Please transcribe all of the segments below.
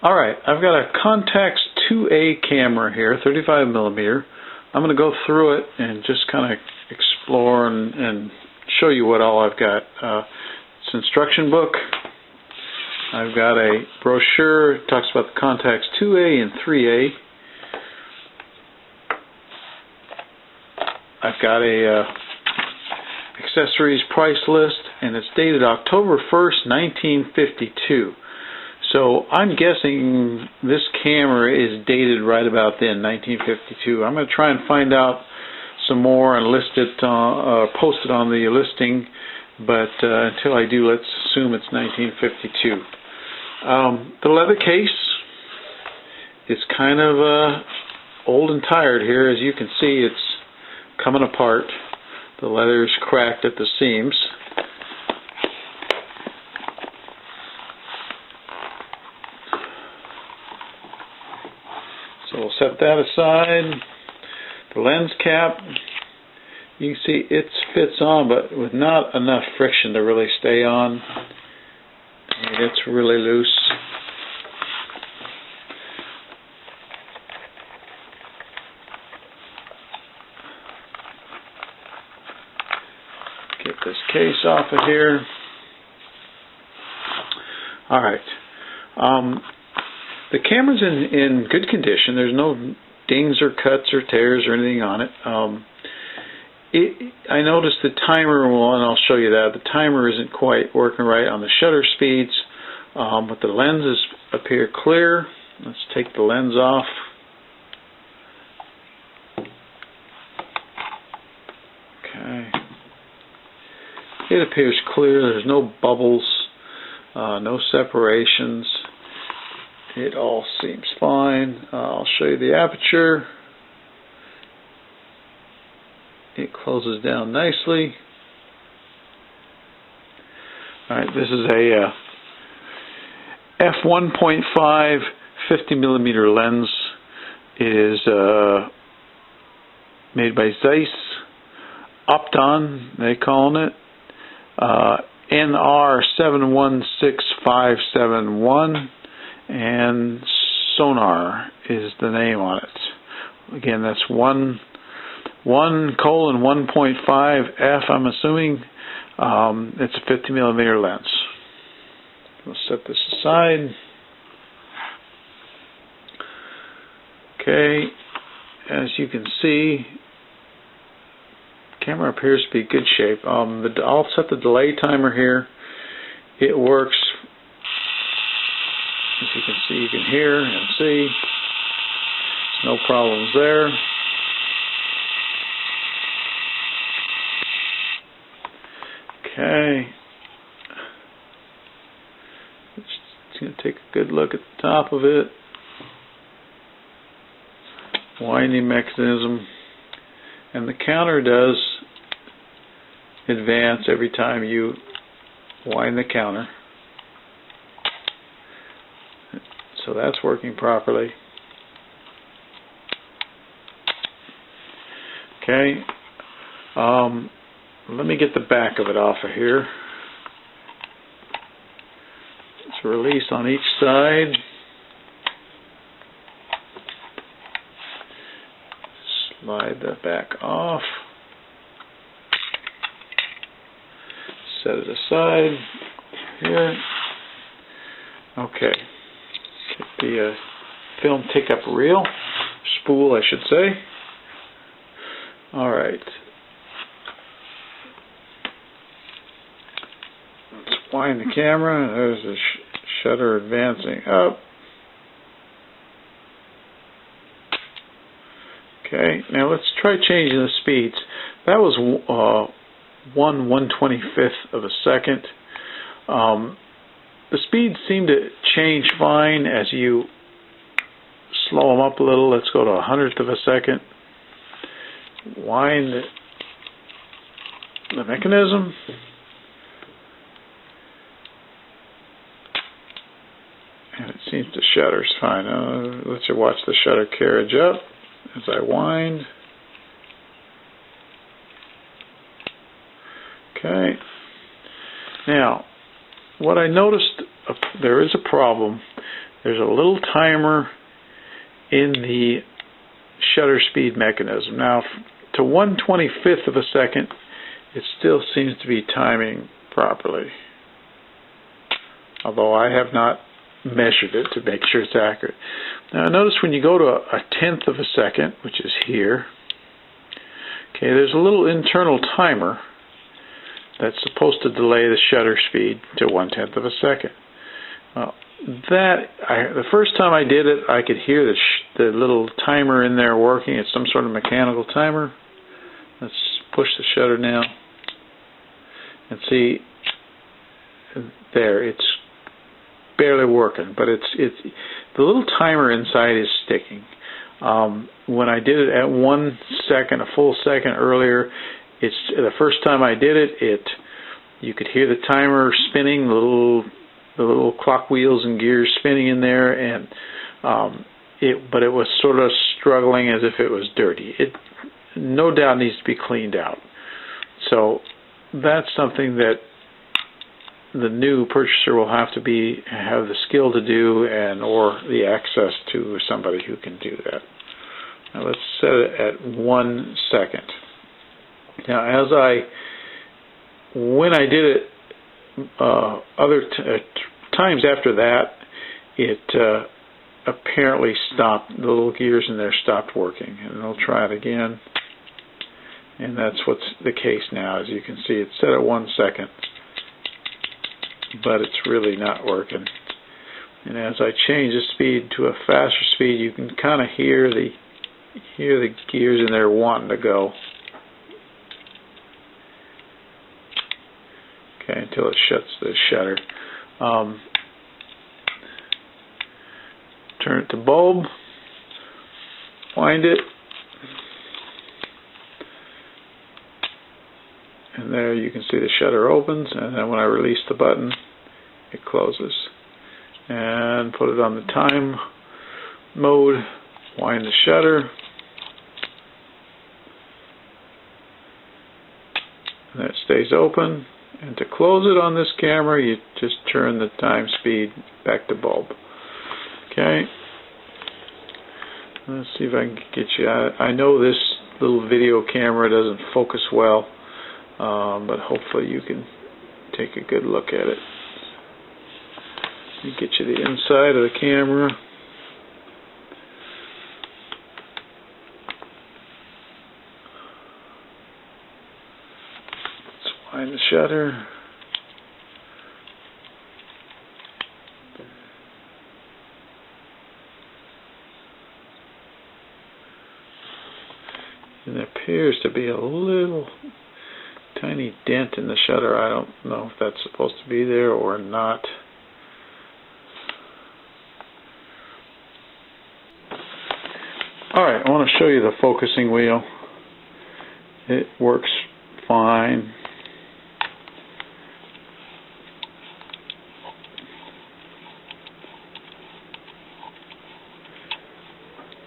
Alright, I've got a Contax II A camera here, 35mm. I'm going to go through it and just kind of explore and show you what all I've got. It's an instruction book. I've got a brochure. It talks about the Contax II A and 3A. I've got a accessories price list, and it's dated October 1st, 1952. So I'm guessing this camera is dated right about then, 1952. I'm going to try and find out some more and list it, post it on the listing, but until I do, let's assume it's 1952. The leather case is kind of old and tired here. As you can see, it's coming apart. The leather is cracked at the seams. So we'll set that aside. The lens cap, you can see it fits on, but with not enough friction to really stay on. It's really loose. Get this case off of here. Alright. The camera's in good condition. There's no dings or cuts or tears or anything on it. I noticed the timer, well, and I'll show you that, the timer isn't quite working right on the shutter speeds, but the lenses appear clear. Let's take the lens off. Okay. It appears clear. There's no bubbles, no separations. It all seems fine. I'll show you the aperture. It closes down nicely. Alright, this is a f1.5 50mm lens. It is made by Zeiss Opton, they call it. NR716571, and Sonar is the name on it. Again, that's 1:1.5 f, I'm assuming. It's a 50mm lens. We'll set this aside. Okay, as you can see, the camera appears to be in good shape. I'll set the delay timer here. It works. As you can see, you can hear and see. No problems there. Okay. Just going to take a good look at the top of it. Winding mechanism. And the counter does advance every time you wind the counter. So that's working properly. Okay. Let me get the back of it off of here. It's released on each side. Slide that back off. Set it aside here. Okay. Get the film take-up reel, spool I should say. Alright. Let's wind the camera. There's the shutter advancing up. Okay, now let's try changing the speeds. That was 1/125th of a second. The speeds seem to change fine as you slow them up a little. Let's go to 100th of a second. Wind the mechanism. And it seems the shutter's fine. Let's watch the shutter carriage up as I wind. Okay. Now, what I noticed, there is a problem. there's a little timer in the shutter speed mechanism. Now, to 1/25th of a second, it still seems to be timing properly, although I have not measured it to make sure it's accurate. Now notice when you go to a 1/10 of a second, which is here, okay, there's a little internal timer that's supposed to delay the shutter speed to 1/10 of a second. The first time I did it, I could hear the little timer in there working. It's some sort of mechanical timer. Let's push the shutter now and see there, it's barely working, but it's the little timer inside is sticking. When I did it at 1 second, a full second earlier, it's the first time I did it, you could hear the timer spinning, the little clock wheels and gears spinning in there, and but it was sort of struggling as if it was dirty. It no doubt needs to be cleaned out. So that's something that the new purchaser will have the skill to do, or the access to somebody who can do that. Now let's set it at 1 second. Now, when I did it other times after that, it apparently stopped. The little gears in there stopped working, and I'll try it again. And that's what's the case now. As you can see, it's set at 1 second. But it's really not working. And as I change the speed to a faster speed, you can kind of hear the gears in there wanting to go. Okay, until it shuts the shutter. Turn it to bulb, wind it, and there you can see the shutter opens, and then when I release the button, it closes. And put it on the time mode, wind the shutter, and it stays open. And to close it on this camera, you just turn the time speed back to bulb. Okay. Let's see if I can get you. I know this little video camera doesn't focus well, but hopefully you can take a good look at it. Let me get you the inside of the camera. Let's wind the shutter. And there appears to be a little tiny dent in the shutter. I don't know if that's supposed to be there or not. Alright, I want to show you the focusing wheel. It works fine.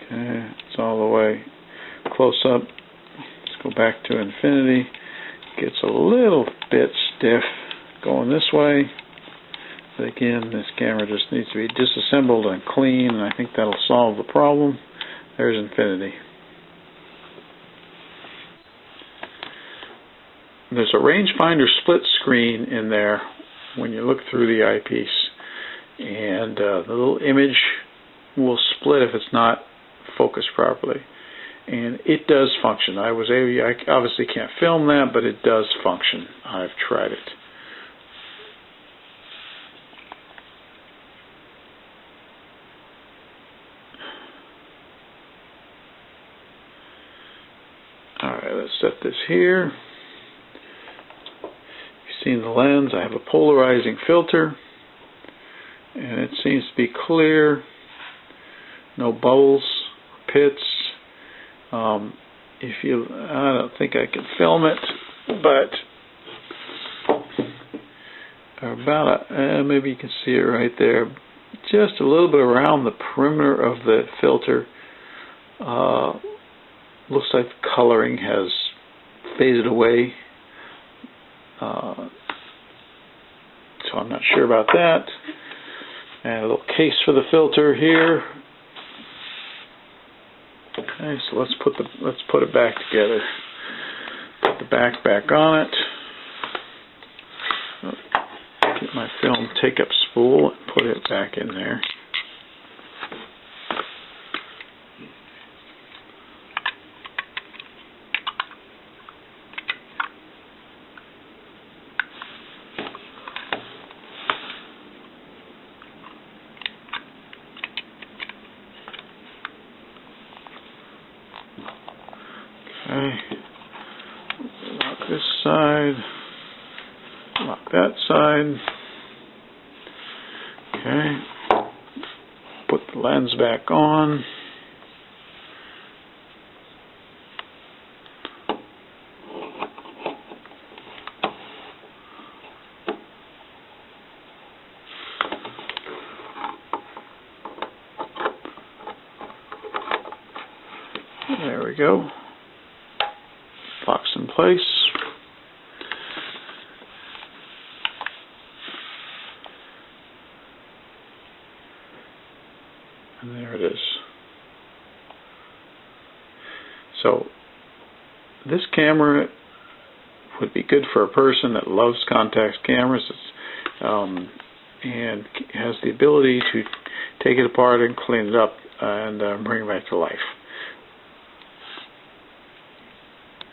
Okay, it's all the way close up. Let's go back to infinity. It gets a little bit stiff going this way. But again, this camera just needs to be disassembled and clean, and I think that'll solve the problem. There's infinity. There's a rangefinder split screen in there when you look through the eyepiece, and the little image will split if it's not focused properly. And it does function. I obviously can't film that, but it does function. I've tried it. Alright, let's set this here. You've seen the lens. I have a polarizing filter, and it seems to be clear. No bubbles, pits. I don't think I can film it, but about maybe you can see it right there. Just a little bit around the perimeter of the filter. Looks like the coloring has faded away. So I'm not sure about that. And a little case for the filter here. Okay, so let's put it back together. Put the back on it. Get my film take-up spool and put it back in there. Okay, lock this side, lock that side. Okay, put the lens back on. There we go. Locks in place. And there it is. So this camera would be good for a person that loves Contax cameras and has the ability to take it apart and clean it up and bring it back to life.